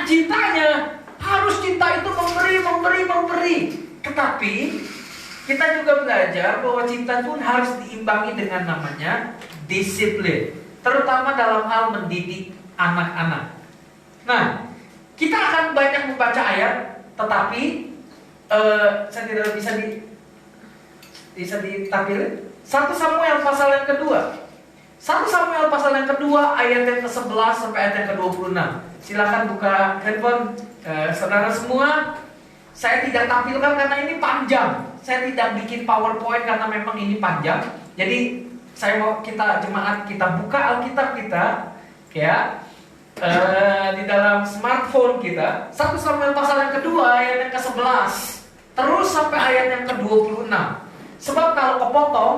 cintanya. Harus cinta itu memberi. Tetapi kita juga belajar bahwa cinta pun harus diimbangi dengan namanya disiplin, terutama dalam hal mendidik anak-anak. Nah, kita akan banyak membaca ayat, tetapi saya tidak bisa ditampilkan. 1 Samuel pasal yang kedua. 1 Samuel pasal yang kedua ayat yang ke-11 sampai ayat yang ke-26. Silakan buka handphone saudara semua. Saya tidak tampilkan karena ini panjang. Saya tidak bikin PowerPoint karena memang ini panjang. Jadi saya mau jemaat kita buka Alkitab kita, ya, di dalam smartphone kita. 1 Samuel pasal yang kedua ayat yang ke-11 terus sampai ayat yang ke-26. Sebab kalau kepotong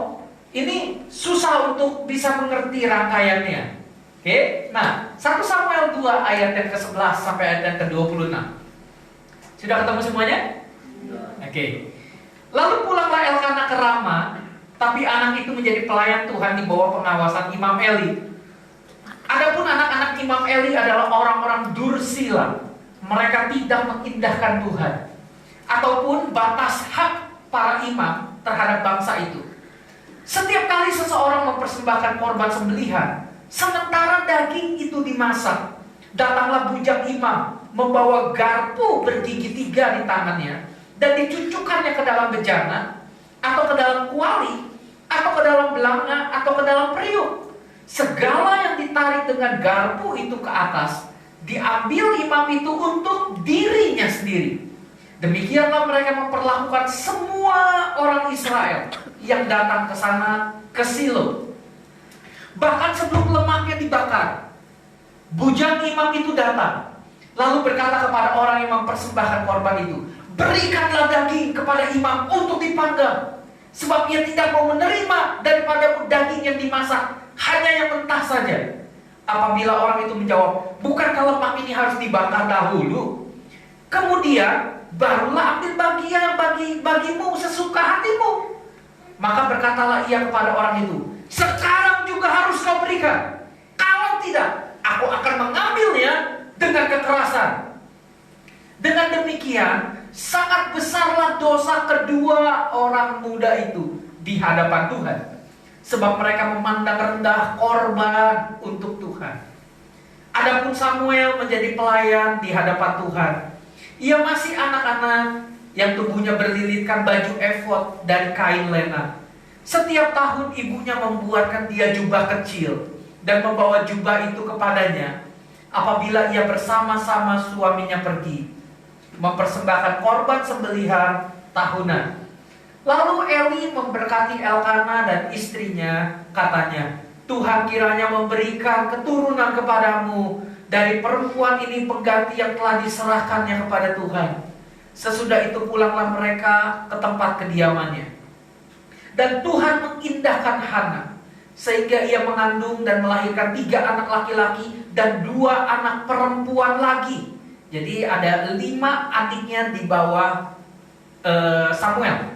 ini susah untuk bisa mengerti rangkaiannya. Oke, nah 1 Samuel 2 ayat yang ke-11 sampai ayat yang ke-26. Sudah ketemu semuanya? Oke. Lalu pulanglah Elkanah ke Rama, tapi anak itu menjadi pelayan Tuhan di bawah pengawasan Imam Eli. Adapun anak-anak Imam Eli adalah orang-orang dursila. Mereka tidak mengindahkan Tuhan ataupun batas hak para imam terhadap bangsa itu. Setiap kali seseorang mempersembahkan korban sembelihan, sementara daging itu dimasak, datanglah bujang imam membawa garpu bergigi 3 di tangannya dan dicucukkannya ke dalam bejana atau ke dalam kuali atau ke dalam belanga atau ke dalam periuk. Segala yang ditarik dengan garpu itu ke atas diambil imam itu untuk dirinya sendiri. Demikianlah mereka memperlakukan semua orang Israel yang datang ke sana, ke Silo. Bahkan sebelum lemaknya dibakar, bujang imam itu datang, lalu berkata kepada orang yang mempersembahkan korban itu, berikanlah daging kepada imam untuk dipanggang, sebab ia tidak mau menerima daripada daging yang dimasak, hanya yang mentah saja. Apabila orang itu menjawab, bukankah lemak ini harus dibakar dahulu, kemudian barulah ambil bagian bagimu sesuka hatimu. Maka berkatalah ia kepada orang itu, sekarang juga harus kau berikan. Kalau tidak, aku akan mengambilnya dengan kekerasan. Dengan demikian, sangat besarlah dosa kedua orang muda itu di hadapan Tuhan, sebab mereka memandang rendah korban untuk Tuhan. Adapun Samuel menjadi pelayan di hadapan Tuhan. Ia masih anak-anak yang tubuhnya berlilitkan baju efod dan kain lena. Setiap tahun ibunya membuatkan dia jubah kecil dan membawa jubah itu kepadanya apabila ia bersama-sama suaminya pergi mempersembahkan korban sembelihan tahunan. Lalu Eli memberkati Elkanah dan istrinya, katanya, Tuhan kiranya memberikan keturunan kepadamu dari perempuan ini pengganti yang telah diserahkannya kepada Tuhan. Sesudah itu pulanglah mereka ke tempat kediamannya. Dan Tuhan mengindahkan Hana, sehingga ia mengandung dan melahirkan 3 anak laki-laki dan 2 anak perempuan lagi. Jadi ada 5 adiknya di bawah Samuel.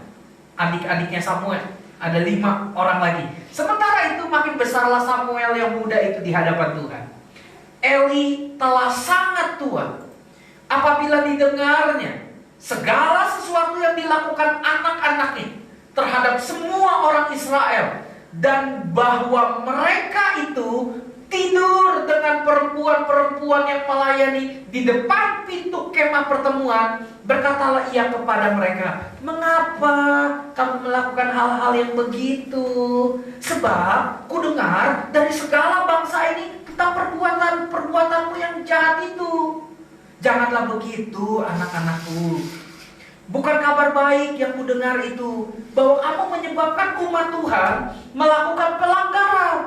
Adik-adiknya Samuel. Ada 5 orang lagi. Sementara itu makin besarlah Samuel yang muda itu di hadapan Tuhan. Eli telah sangat tua. Apabila didengarnya segala sesuatu yang dilakukan anak-anaknya terhadap semua orang Israel, dan bahwa mereka itu tidur dengan perempuan-perempuan yang melayani di depan pintu kemah pertemuan, berkatalah ia kepada mereka, mengapa kamu melakukan hal-hal yang begitu? Sebab kudengar dari segala bangsa ini tentang perbuatanmu yang jahat itu. Janganlah begitu, anak-anakku. Bukan kabar baik yang kudengar itu, bahwa kamu menyebabkan umat Tuhan melakukan pelanggaran.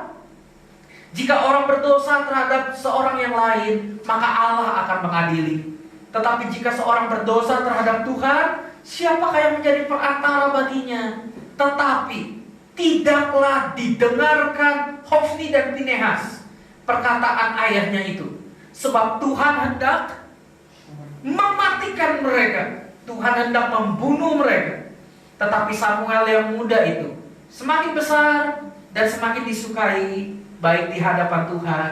Jika orang berdosa terhadap seorang yang lain, maka Allah akan mengadili. Tetapi jika seorang berdosa terhadap Tuhan, siapakah yang menjadi perantara baginya? Tetapi tidaklah didengarkan Hofni dan Pinehas perkataan ayahnya itu, sebab Tuhan hendak mematikan mereka. Tuhan hendak membunuh mereka. Tetapi Samuel yang muda itu semakin besar dan semakin disukai, baik di hadapan Tuhan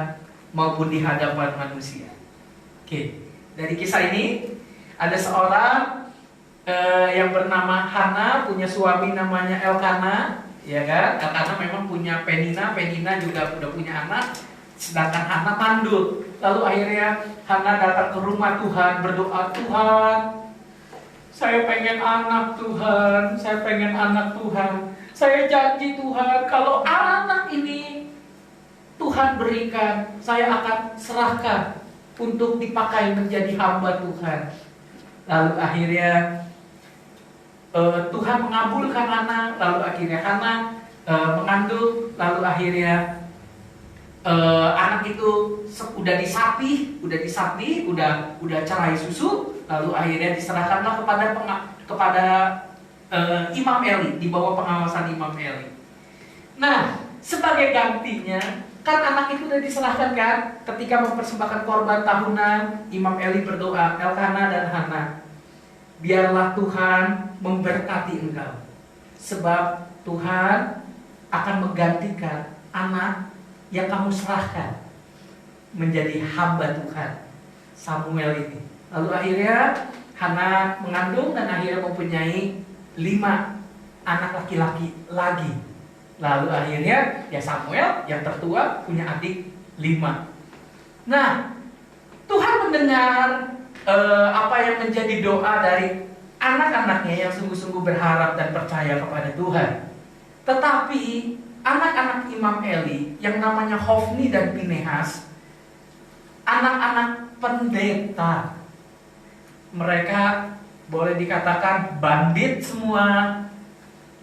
maupun di hadapan manusia. Oke. Dari kisah ini ada seorang yang bernama Hana, punya suami namanya Elkana, ya kan? Elkana memang punya Penina, Penina juga udah punya anak, sedangkan Hana mandul. Lalu akhirnya Hana datang ke rumah Tuhan, berdoa, Tuhan, saya pengen anak Tuhan, saya pengen anak Tuhan. Saya janji Tuhan, kalau anak ini Tuhan berikan, saya akan serahkan untuk dipakai menjadi hamba Tuhan. Lalu akhirnya Tuhan mengabulkan Hana. Lalu akhirnya Hana mengandung. Lalu akhirnya anak itu udah disapi, udah cerai susu. Lalu akhirnya diserahkanlah kepada Imam Eli, di bawah pengawasan Imam Eli. Nah, sebagai gantinya, kan anak itu udah diserahkan kan? Ketika mempersembahkan korban tahunan, Imam Eli berdoa, Elkana dan Hana, biarlah Tuhan memberkati engkau, sebab Tuhan akan menggantikan anak yang kamu serahkan menjadi hamba Tuhan, Samuel ini. Lalu akhirnya Hana mengandung dan akhirnya mempunyai 5 anak laki-laki lagi. Lalu akhirnya ya Samuel yang tertua punya adik 5. Nah, Tuhan mendengar apa yang menjadi doa dari anak-anaknya yang sungguh-sungguh berharap dan percaya kepada Tuhan. Tetapi anak-anak Imam Eli yang namanya Hofni dan Pinehas, anak-anak pendeta, mereka boleh dikatakan bandit semua,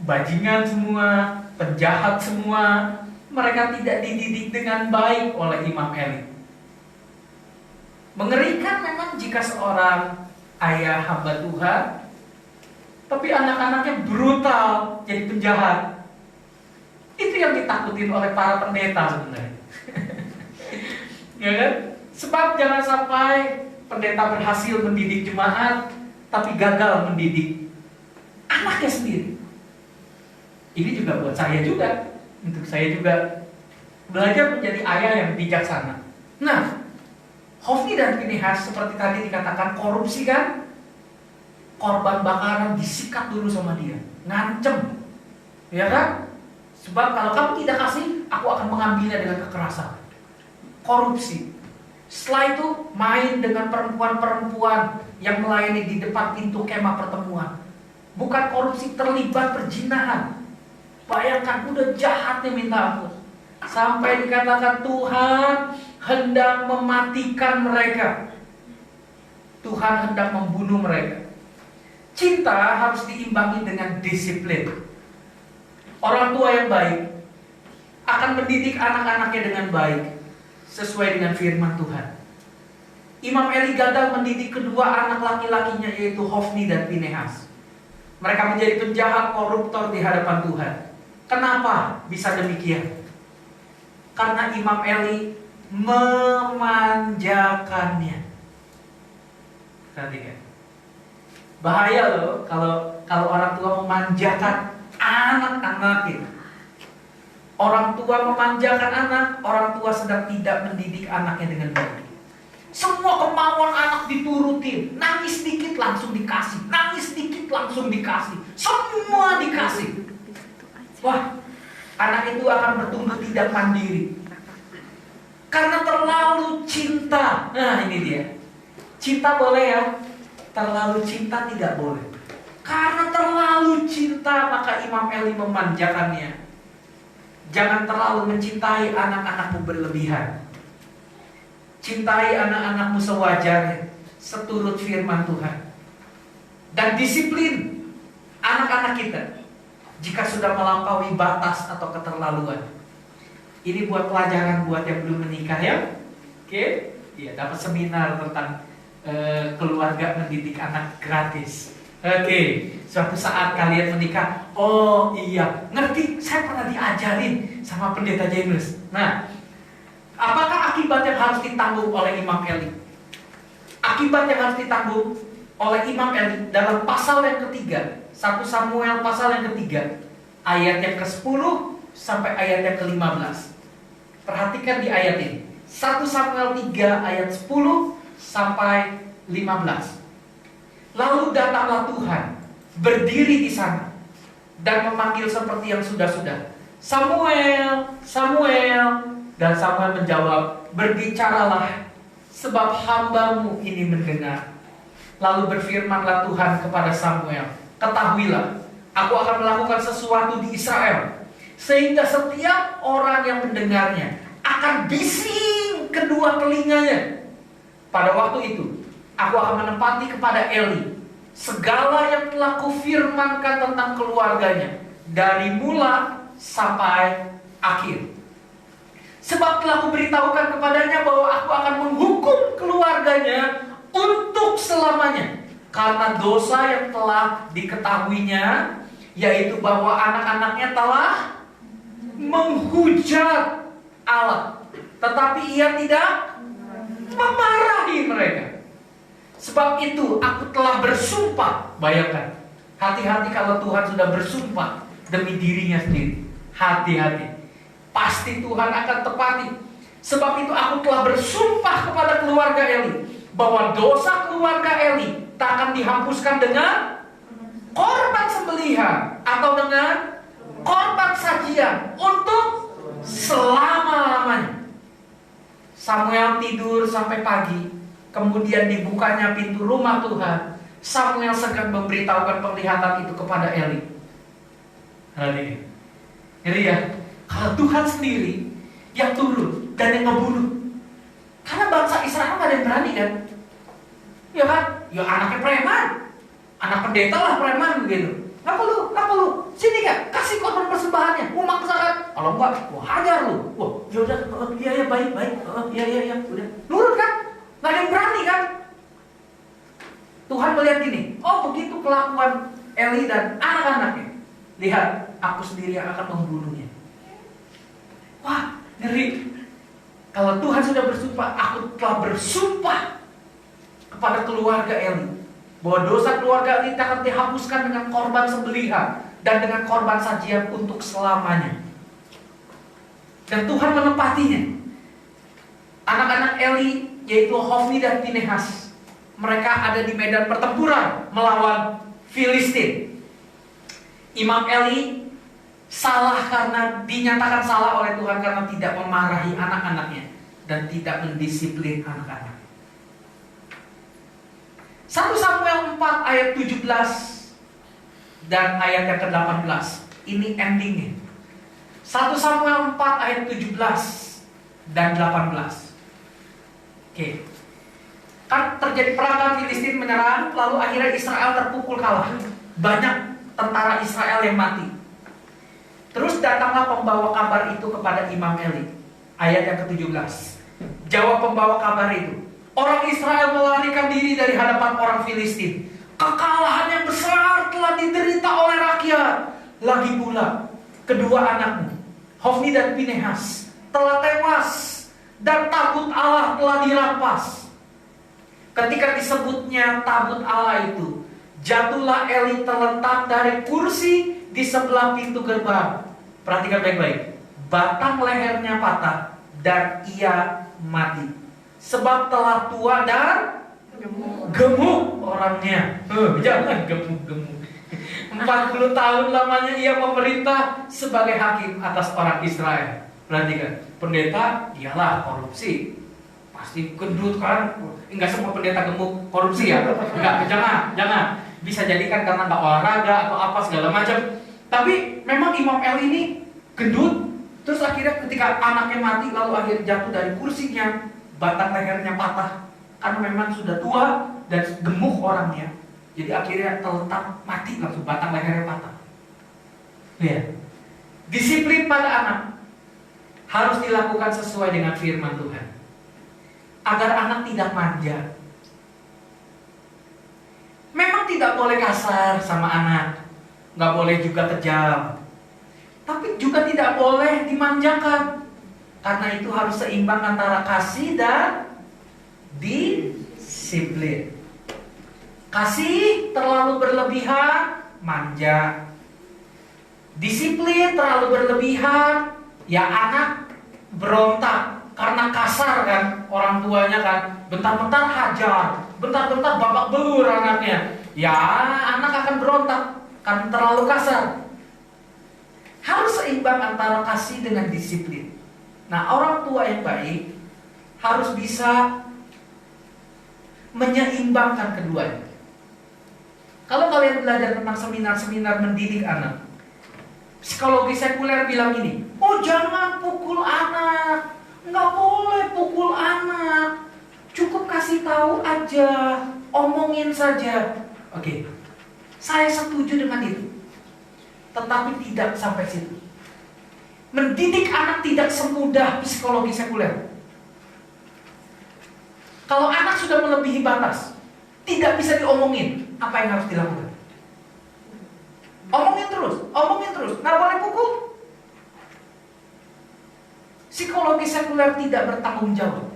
bajingan semua, penjahat semua. Mereka tidak dididik dengan baik oleh Imam Eli. Mengerikan memang jika seorang ayah hamba Tuhan, tapi anak-anaknya brutal, jadi penjahat. Itu yang ditakutin oleh para pendeta sebenarnya. Ya kan? Sebab jangan sampai pendeta berhasil mendidik jemaat, tapi gagal mendidik anaknya sendiri. Ini juga buat saya juga, untuk saya juga belajar menjadi ayah yang bijaksana. Nah, Hofni dan Pinehas seperti tadi dikatakan korupsi kan? Korban bakaran disikat dulu sama dia, ngancem, ya kan? Sebab kalau kamu tidak kasih, aku akan mengambilnya dengan kekerasan. Korupsi. Setelah itu main dengan perempuan-perempuan yang melayani di depan pintu kemah pertemuan. Bukan korupsi, terlibat perzinahan. Bayangkan udah jahatnya minta ampun. Sampai dikatakan Tuhan hendak mematikan mereka. Tuhan hendak membunuh mereka. Cinta harus diimbangi dengan disiplin. Orang tua yang baik akan mendidik anak-anaknya dengan baik, sesuai dengan firman Tuhan. Imam Eli gagal mendidik kedua anak laki-lakinya, yaitu Hofni dan Pinehas. Mereka menjadi penjahat, koruptor di hadapan Tuhan. Kenapa bisa demikian? Karena Imam Eli memanjakannya. Perhatikan. Bahaya loh kalau orang tua memanjakan anak-anaknya. Orang tua memanjakan anak, orang tua sedang tidak mendidik anaknya dengan baik. Semua kemauan anak diturutin, nangis sedikit langsung dikasih, nangis sedikit langsung dikasih, semua dikasih. Wah, anak itu akan bertumbuh tidak mandiri. Karena terlalu cinta. Nah ini dia. Cinta boleh ya, terlalu cinta tidak boleh. Karena terlalu cinta maka Imam Eli memanjakannya. Jangan terlalu mencintai anak-anakmu berlebihan. Cintai anak-anakmu sewajarnya, seturut firman Tuhan. Dan disiplin anak-anak kita jika sudah melampaui batas atau keterlaluan. Ini buat pelajaran buat yang belum menikah ya. Oke? Ya, dapat seminar tentang keluarga mendidik anak gratis. Oke, suatu saat kalian menikah, oh iya, ngerti, saya pernah diajarin sama pendeta James. Nah, apakah akibat yang harus ditanggung oleh Imam Eli? Akibat yang harus ditanggung oleh Imam Eli dalam pasal yang ketiga, 1 Samuel pasal yang ketiga, ayat yang ke-10 sampai ayat yang ke-15. Perhatikan di ayat ini, 1 Samuel 3 ayat 10 sampai 15. Lalu datanglah Tuhan, berdiri di sana, dan memanggil seperti yang sudah-sudah. Samuel, Samuel. Dan Samuel menjawab, berbicaralah, sebab hambamu ini mendengar. Lalu berfirmanlah Tuhan kepada Samuel, ketahuilah, aku akan melakukan sesuatu di Israel, sehingga setiap orang yang mendengarnya akan bising kedua telinganya. Pada waktu itu, aku akan menempati kepada Eli segala yang telah kufirmankan tentang keluarganya, dari mula sampai akhir. Sebab telah kuberitahukan kepadanya bahwa aku akan menghukum keluarganya untuk selamanya, karena dosa yang telah diketahuinya, yaitu bahwa anak-anaknya telah menghujat Allah, tetapi ia tidak memarahi mereka. Sebab itu aku telah bersumpah. Bayangkan, hati-hati kalau Tuhan sudah bersumpah demi dirinya sendiri. Hati-hati, pasti Tuhan akan tepati. Sebab itu aku telah bersumpah kepada keluarga Eli, bahwa dosa keluarga Eli tak akan dihapuskan dengan korban sembelihan atau dengan korban sajian untuk selama-lamanya. Samuel tidur sampai pagi, kemudian dibukanya pintu rumah Tuhan. Samuel segera memberitahukan penglihatan itu kepada Eli. Hadirin, ngeri ya, kalau Tuhan sendiri yang turun dan yang ngebunuh. Karena bangsa Israel gak ada yang berani kan? Ya kan? Ya anaknya preman, anak pendeta lah preman gitu. Gak perlu, sini kan, kasih korban persembahannya. Mau maksa kan? Kalau enggak, wah hajar lu. Wah, yaudah, iya baik, iya, udah. Nurut kan? Gak ada yang berani kan? Tuhan melihat gini, oh begitu kelakuan Eli dan anak-anaknya. Lihat, aku sendiri yang akan membunuhnya. Wah, ngeri. Kalau Tuhan sudah bersumpah, aku telah bersumpah kepada keluarga Eli, bahwa dosa keluarga Eli akan dihapuskan dengan korban sembelihan dan dengan korban sajian untuk selamanya. Dan Tuhan menepatinya. Anak-anak Eli, yaitu Hofni dan Pinehas, mereka ada di medan pertempuran melawan Filistin. Imam Eli salah karena dinyatakan salah oleh Tuhan karena tidak memarahi anak-anaknya dan tidak mendisiplin anak-anak. 1 Samuel 4 ayat 17 dan ayat yang ke-18. Ini endingnya. 1 Samuel 4 ayat 17 dan 18. Oke. Kan terjadi perang, Filistin menyerang, lalu akhirnya Israel terpukul kalah. Banyak tentara Israel yang mati. Terus datanglah pembawa kabar itu kepada Imam Eli. Ayat yang ke-17. Jawab pembawa kabar itu, orang Israel melarikan diri dari hadapan orang Filistin. Kekalahan yang besar telah diderita oleh rakyat. Lagi pula, kedua anakmu, Hofni dan Pinehas, telah tewas, dan tabut Allah telah dirampas. Ketika disebutnya tabut Allah itu, jatuhlah Eli terlentak dari kursi di sebelah pintu gerbang. Perhatikan baik-baik. Batang lehernya patah dan ia mati, sebab telah tua dan gemuk orangnya. Jangan gemuk-gemuk. 40 tahun lamanya ia memerintah sebagai hakim atas orang Israel. Perhatikan, pendeta dialah korupsi, pasti gendut kan? Enggak semua pendeta gemuk korupsi ya? Enggak, jangan. Bisa jadikan karena nggak olahraga atau apa segala macam. Tapi memang Imam Eli ini gendut. Terus akhirnya ketika anaknya mati, lalu akhirnya jatuh dari kursinya, batang lehernya patah karena memang sudah tua dan gemuk orangnya. Jadi akhirnya terletak mati langsung, batang lehernya patah. Ya. Disiplin pada anak harus dilakukan sesuai dengan firman Tuhan, agar anak tidak manja. Memang tidak boleh kasar sama anak, nggak boleh juga kejam, tapi juga tidak boleh dimanjakan. Karena itu harus seimbang antara kasih dan disiplin. Kasih terlalu berlebihan, manja. Disiplin terlalu berlebihan, ya anak berontak karena kasar kan orang tuanya kan, bentar-bentar hajar, bentar-bentar babak belur anaknya. Ya, anak akan berontak karena terlalu kasar. Harus seimbang antara kasih dengan disiplin. Nah, orang tua yang baik harus bisa menyeimbangkan keduanya. Kalau kalian belajar tentang seminar-seminar mendidik anak, psikologi sekuler bilang ini, oh jangan pukul anak, nggak boleh pukul anak, cukup kasih tahu aja, omongin saja. Oke, saya setuju dengan itu, tetapi tidak sampai situ. Mendidik anak tidak semudah psikologi sekuler. Kalau anak sudah melebihi batas, tidak bisa diomongin, apa yang harus dilakukan? Omongin terus, nggak boleh pukul. Psikologi sekuler tidak bertanggung jawab.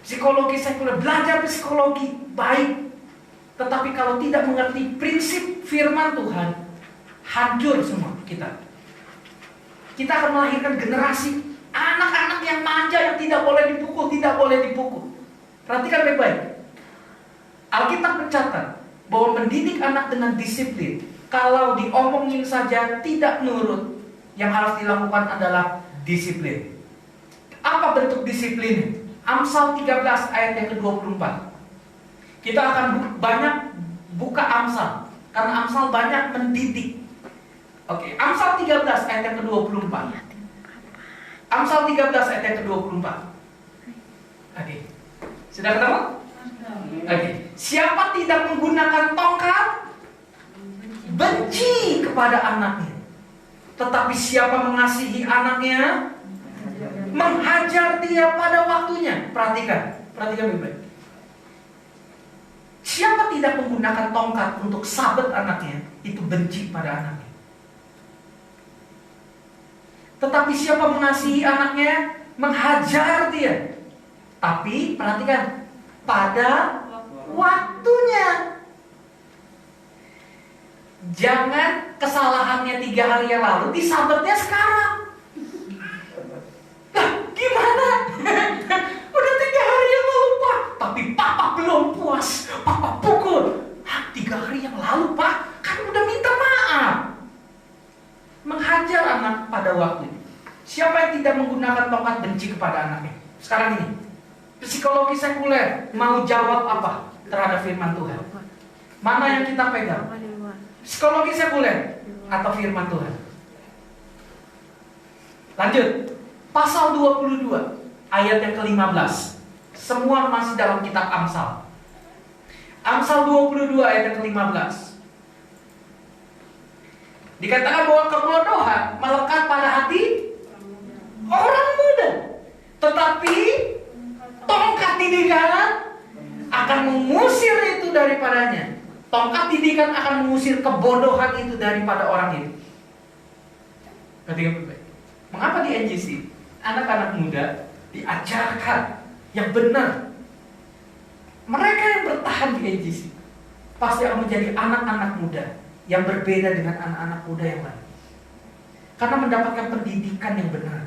Psikologi sekuler, belajar psikologi baik, tetapi kalau tidak mengerti prinsip firman Tuhan, hancur semua kita. Kita akan melahirkan generasi anak-anak yang manja, yang tidak boleh dipukul. Perhatikan baik-baik. Alkitab mencatat bahwa mendidik anak dengan disiplin, kalau diomongin saja tidak nurut, yang harus dilakukan adalah disiplin. Apa bentuk disiplin? Amsal 13 ayat yang ke-24. Kita akan banyak buka Amsal, karena Amsal banyak mendidik. Oke, Amsal 13 ayat yang ke-24. Amsal 13 ayat yang ke-24. Oke. Sudah ketemu? Oke. Siapa tidak menggunakan tongkat, benci kepada anaknya. Tetapi siapa mengasihi anaknya, menghajar dia pada waktunya. Perhatikan baik-baik. Siapa tidak menggunakan tongkat untuk sabet anaknya, itu benci pada anaknya. Tetapi siapa mengasihi anaknya, menghajar dia. Tapi perhatikan, pada waktunya. Jangan kesalahannya 3 hari yang lalu disabetnya sekarang. Nah, gimana? Udah 3 hari yang lalu, Pak. Tapi Papa belum puas. Papa pukul. 3 hari yang lalu, Pak. Kan udah minta maaf. Menghajar anak pada waktu. Siapa yang tidak menggunakan tongkat benci kepada anaknya? Sekarang ini, psikologi sekuler mau jawab apa terhadap firman Tuhan? Mana yang kita pegang? Psikologi sekuler atau firman Tuhan? Lanjut. Pasal 22 ayat yang ke-15. Semua masih dalam kitab Amsal. Amsal 22 ayat yang ke-15. Dikatakan bahwa kebodohan melekat pada hati orang muda, tetapi tongkat didikan akan mengusir itu daripadanya. Tongkat didikan akan mengusir kebodohan itu daripada orang itu. Mengapa di NGC anak-anak muda diajarkan yang benar? Mereka yang bertahan di NGC pasti akan menjadi anak-anak muda yang berbeda dengan anak-anak muda yang lain, karena mendapatkan pendidikan yang benar,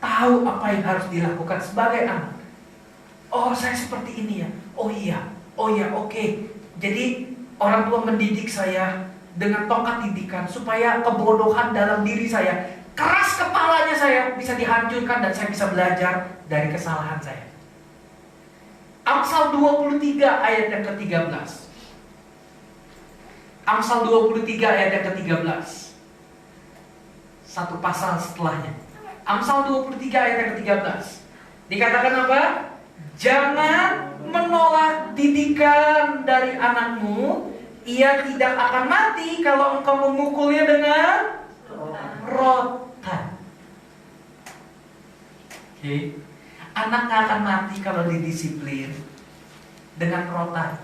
tahu apa yang harus dilakukan sebagai anak. Oh, saya seperti ini ya. Oh iya, oke. Jadi orang tua mendidik saya dengan tongkat didikan supaya kebodohan dalam diri saya, keras kepalanya saya bisa dihancurkan dan saya bisa belajar dari kesalahan saya. Amsal 23 ayat yang ke-13. Amsal 23 ayat yang ke-13. Satu pasal setelahnya. Amsal 23 ayat yang ke-13. Dikatakan apa? Jangan menolak didikan dari anakmu. Ia tidak akan mati kalau engkau memukulnya dengan rotan. Oke. Anak gak akan mati kalau didisiplin dengan rotan.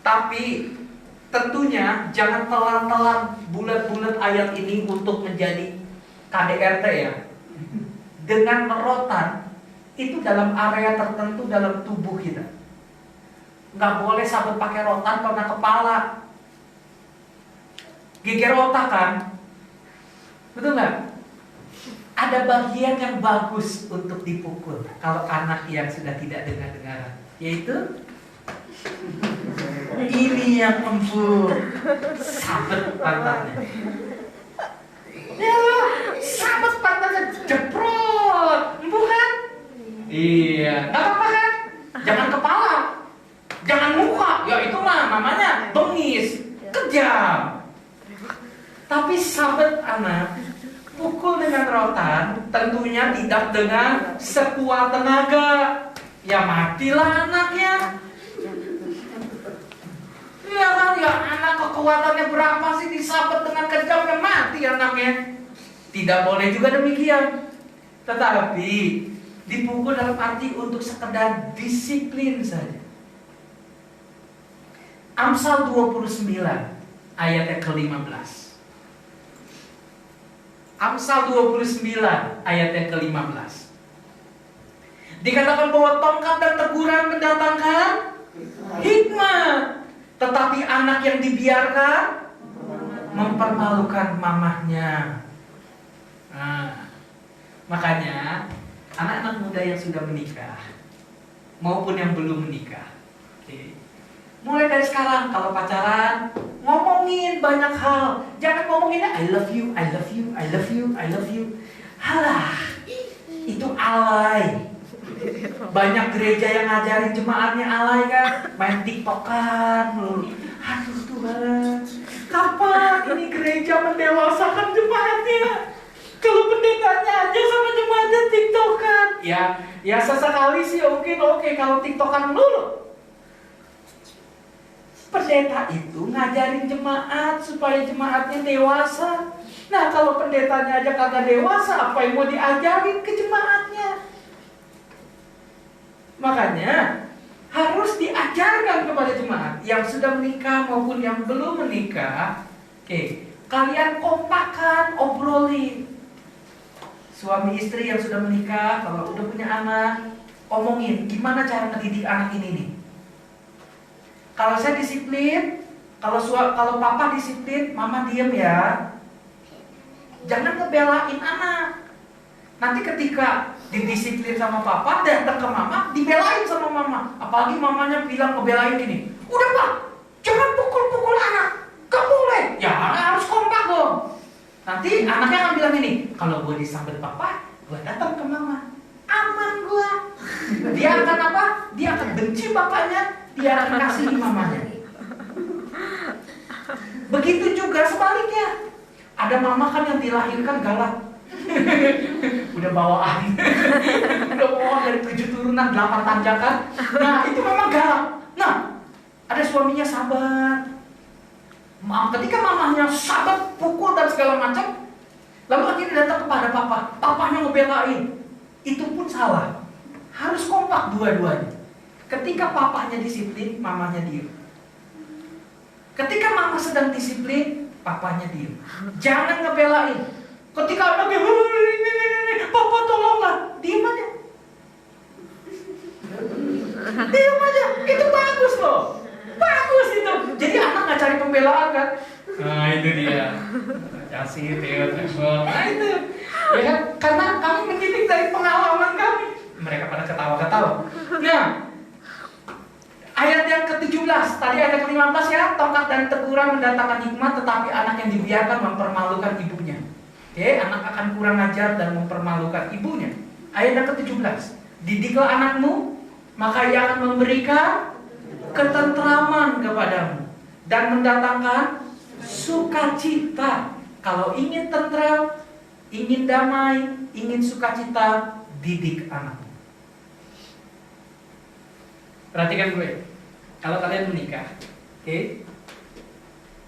Tapi tentunya jangan telan-telan bulat-bulat ayat ini untuk menjadi KDRT ya. Dengan rotan itu dalam area tertentu dalam tubuh kita. Nggak boleh sabut pakai rotan karena kepala. Geger otak kan? Betul nggak? Ada bagian yang bagus untuk dipukul kalau anak yang sudah tidak dengar-dengaran, yaitu Ini yang empuk, sabet pantatnya. Ya, sabet pantatnya jeprot, empuk kan? Iya, nggak apa-apa kan? Jangan kepala, jangan muka. Ya itu mah namanya bengis, kejam. Tapi sabet anak, pukul dengan rotan, tentunya tidak dengan sekuat tenaga. Ya matilah anaknya. Ya kan, ya anak kekuatannya berapa sih disabet dengan kejam, ya mati anaknya. Tidak boleh juga demikian. Tetapi dipukul dalam arti untuk sekedar disiplin saja. Amsal 29 ayatnya ke-15. Amsal 29 ayatnya ke-15. Dikatakan bahwa tongkat dan teguran mendatangkan hikmat, tetapi anak yang dibiarkan mempermalukan mamahnya. Nah, makanya anak-anak muda yang sudah menikah maupun yang belum menikah, mulai dari sekarang kalau pacaran ngomongin banyak hal. Jangan ngomongin I love you, I love you, I love you, I love you. Halah, itu alay. Banyak gereja yang ngajarin jemaatnya alay kan, main tiktokan loh. Aduh Tuhan, kapan ini gereja mendewasakan jemaatnya? Kalau pendetanya aja sama jemaatnya tiktokan. Ya sesekali sih oke kalau tiktokan dulu. Pendeta itu ngajarin jemaat supaya jemaatnya dewasa. Nah kalau pendetanya aja kagak dewasa, apa yang mau diajarin ke jemaatnya? Makanya harus diajarkan kepada jemaat yang sudah menikah maupun yang belum menikah. Kalian kompakkan, obrolin. Suami istri yang sudah menikah, kalau udah punya anak, omongin gimana cara ngedidik anak ini nih. Kalau saya disiplin, kalau papa disiplin, mama diem ya. Jangan ngebelain anak. Nanti ketika didisiplin sama papa, datang ke mama, dibelain sama mama. Apalagi mamanya bilang ngebelain gini, udah pak, jangan pukul-pukul anak, gak boleh. Ya anak harus kompak dong. Nanti anaknya akan bilang gini, kalau gue disambet papa, gue datang ke mama, aman gue. Dia akan apa? Dia akan benci bapaknya, dia akan kasihi mamanya. Begitu juga sebaliknya. Ada mama kan yang dilahirkan galak. Udah bawaan dari 7 turunan 8 tanjakan. Nah itu memang galak. Nah ada suaminya sabar. Ketika mamahnya sabar, pukul dan segala macam, lalu akhirnya datang kepada papa, papanya ngebelain, itu pun salah. Harus kompak dua-duanya. Ketika papanya disiplin, mamanya diem. Ketika mama sedang disiplin, papanya diem. Jangan ngebelain. Ketika anaknya, papa tolonglah, diem aja. Diem aja, itu bagus loh. Bagus itu. Jadi anak gak cari pembelaan kan? Nah itu dia. Kasih telepon. Nah itu. Ya kan? Karena kami mendidik dari pengalaman kami. Mereka pada ketawa-ketawa. Nah, ayat yang ke-17, tadi ayat ke-15 ya, tongkat dan teguran mendatangkan hikmat, tetapi anak yang dibiarkan mempermalukan ibunya. Anak akan kurang ajar dan mempermalukan ibunya. Ayat yang ke-17, didiklah anakmu, maka ia akan memberikan ketentraman kepadamu dan mendatangkan sukacita. Kalau ingin tentram, ingin damai, ingin sukacita, didik anakmu. Perhatikan gue, kalau kalian menikah,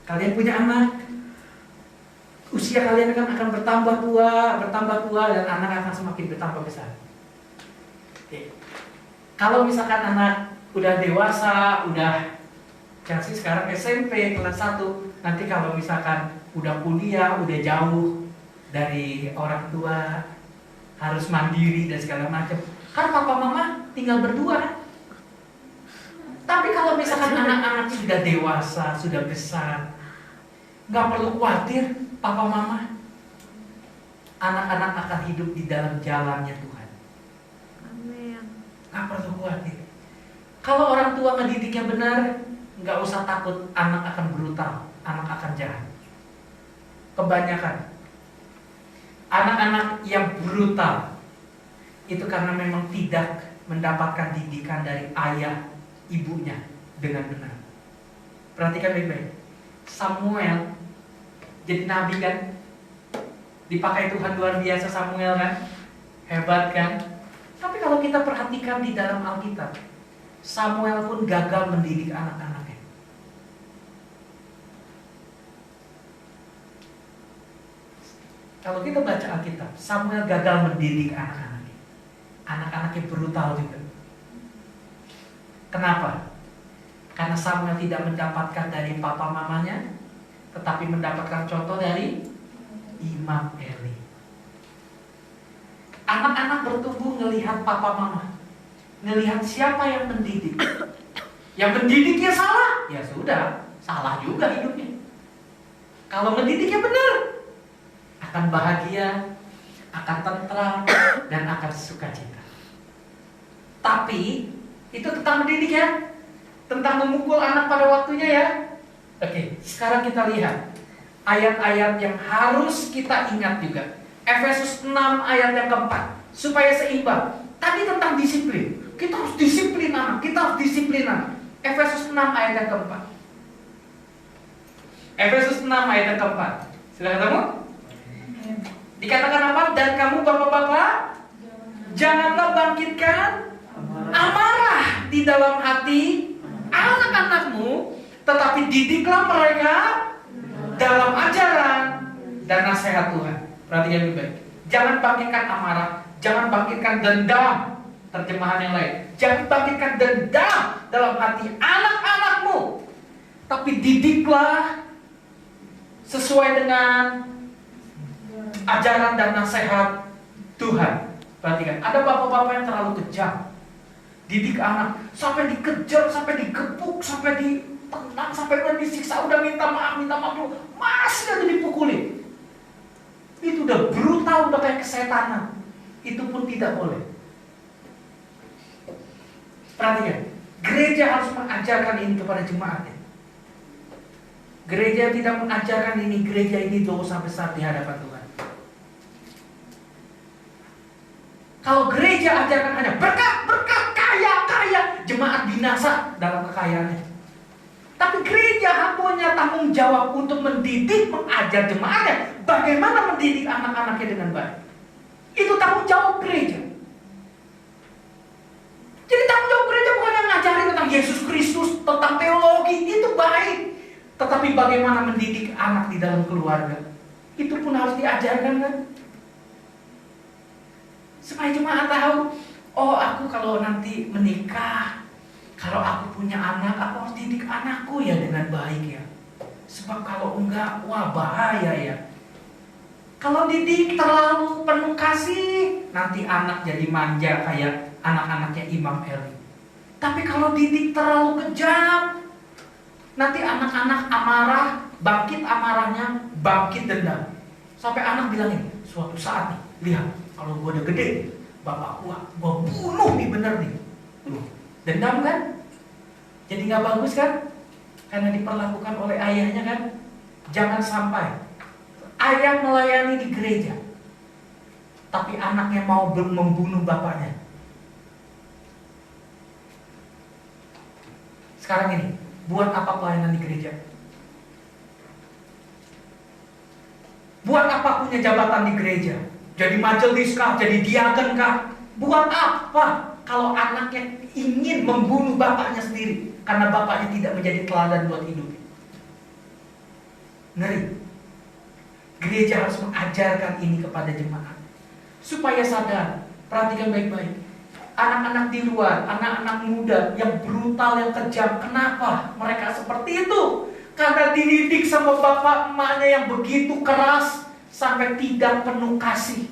kalian punya anak, usia kalian akan bertambah tua, dan anak akan semakin bertambah besar. Kalau misalkan anak udah dewasa, udah sih sekarang SMP kelas 1, nanti kalau misalkan udah kuliah, udah jauh dari orang tua, harus mandiri dan segala macam, kan papa mama tinggal berdua. Tapi kalau misalkan anak-anak sudah dewasa, sudah besar, nggak perlu khawatir papa mama. Anak-anak akan hidup di dalam jalannya Tuhan. Amin. Nggak perlu khawatir. Kalau orang tua ngedidiknya benar, nggak usah takut anak akan brutal, anak akan jahat. Kebanyakan anak-anak yang brutal itu karena memang tidak mendapatkan didikan dari ayah ibunya dengan benar. Perhatikan baik-baik. Samuel jadi nabi kan, dipakai Tuhan luar biasa. Samuel kan, hebat kan. Tapi kalau kita perhatikan di dalam Alkitab, Samuel pun gagal mendidik anak-anaknya. Kalau kita baca Alkitab, Samuel gagal mendidik anak-anaknya. Anak-anaknya brutal juga. Kenapa? Karena Samuel tidak mendapatkan dari papa mamanya, tetapi mendapatkan contoh dari Imam Eli. Anak-anak bertumbuh ngelihat papa mama, ngelihat siapa yang mendidik. Yang mendidiknya salah, ya sudah, salah juga hidupnya. Kalau mendidiknya benar, akan bahagia, akan tentram, dan akan sukacita. Tapi itu tentang mendidik ya, tentang memukul anak pada waktunya ya. Oke, sekarang kita lihat ayat-ayat yang harus kita ingat juga. Efesus 6 ayat yang keempat, supaya seimbang. Tadi tentang disiplin. Kita harus disiplin anak, kita harus disiplin anak. Efesus 6 ayat yang keempat. Efesus 6 ayat yang keempat. Sudah ketemu? Dikatakan apa? Dan kamu bapak-bapak, janganlah bangkitkan amarah di dalam hati anak-anakmu, tetapi didiklah mereka dalam ajaran dan nasihat Tuhan. Perhatikan baik-baik. Jangan bangkitkan amarah, jangan bangkitkan dendam. Terjemahan yang lain, jangan bangkitkan dendam dalam hati anak-anakmu, tapi didiklah sesuai dengan ajaran dan nasihat Tuhan. Perhatikan, ada bapak-bapak yang terlalu kejam. Didik anak sampai dikejar, sampai digebuk, sampai ditendang, sampai udah disiksa, udah minta maaf dulu, masih aja dipukulin. Itu udah brutal, udah kayak kesetanan. Itu pun tidak boleh. Perhatikan, gereja harus mengajarkan ini kepada jemaatnya. Gereja tidak mengajarkan ini, gereja ini dosa besar di hadapan Tuhan. Kalau gereja ajarkan hanya berkat, kaya, jemaat binasa dalam kekayaannya. Tapi gereja punya tanggung jawab untuk mendidik, mengajar jemaatnya bagaimana mendidik anak-anaknya dengan baik. Itu tanggung jawab gereja. Jadi tanggung jawab gereja bukan yang ngajarin tentang Yesus Kristus, tentang teologi, itu baik. Tetapi bagaimana mendidik anak di dalam keluarga, itu pun harus diajarkan kan. Supaya jemaat tahu, oh aku kalau nanti menikah, kalau aku punya anak, aku harus didik anakku ya dengan baik ya. Sebab kalau enggak, wah bahaya ya. Kalau didik terlalu penuh kasih, nanti anak jadi manja kayak anak-anaknya Imam Eli. Tapi kalau didik terlalu kejam, nanti anak-anak amarah, bangkit amarahnya, bangkit dendam. Sampai anak bilangin, suatu saat nih, lihat, kalau gue udah gede, bapak gue bunuh nih bener nih. Dendam kan? Jadi gak bagus kan? Karena diperlakukan oleh ayahnya kan? Jangan sampai ayah melayani di gereja, tapi anaknya mau membunuh bapaknya. Sekarang ini, buat apa pelayanan di gereja? Buat apa punya jabatan di gereja? Jadi majelis kah? Jadi diaken kah? Buat apa? Kalau anaknya ingin membunuh bapaknya sendiri karena bapaknya tidak menjadi teladan buat hidup. Ngeri. Gereja harus mengajarkan ini kepada jemaat supaya sadar. Perhatikan baik-baik. Anak-anak di luar, anak-anak muda yang brutal, yang kejam. Kenapa mereka seperti itu? Karena dididik sama bapak emaknya yang begitu keras sampai tidak penuh kasih.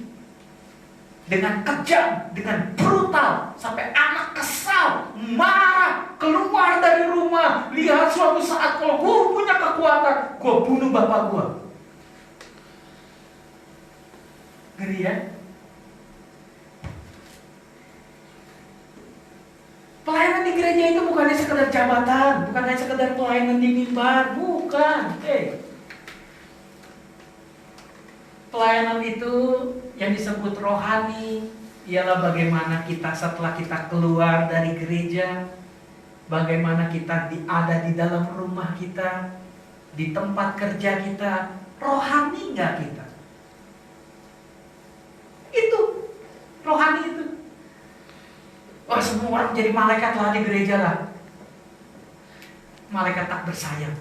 Dengan kejam, dengan brutal, sampai anak kesal, marah, keluar dari rumah. Lihat suatu saat kalau gue punya kekuatan, gue bunuh bapak gue. Ngeri ya? Pelayanan di gereja itu bukan hanya sekedar jabatan, bukan hanya sekedar pelayanan di mimbar, bukan. Pelayanan itu yang disebut rohani ialah bagaimana kita setelah kita keluar dari gereja, bagaimana kita ada di dalam rumah kita, di tempat kerja kita, rohani nggak kita? Itu rohani itu. Wah, semua orang jadi malaikat lah di gereja lah. Malaikat tak bersayap.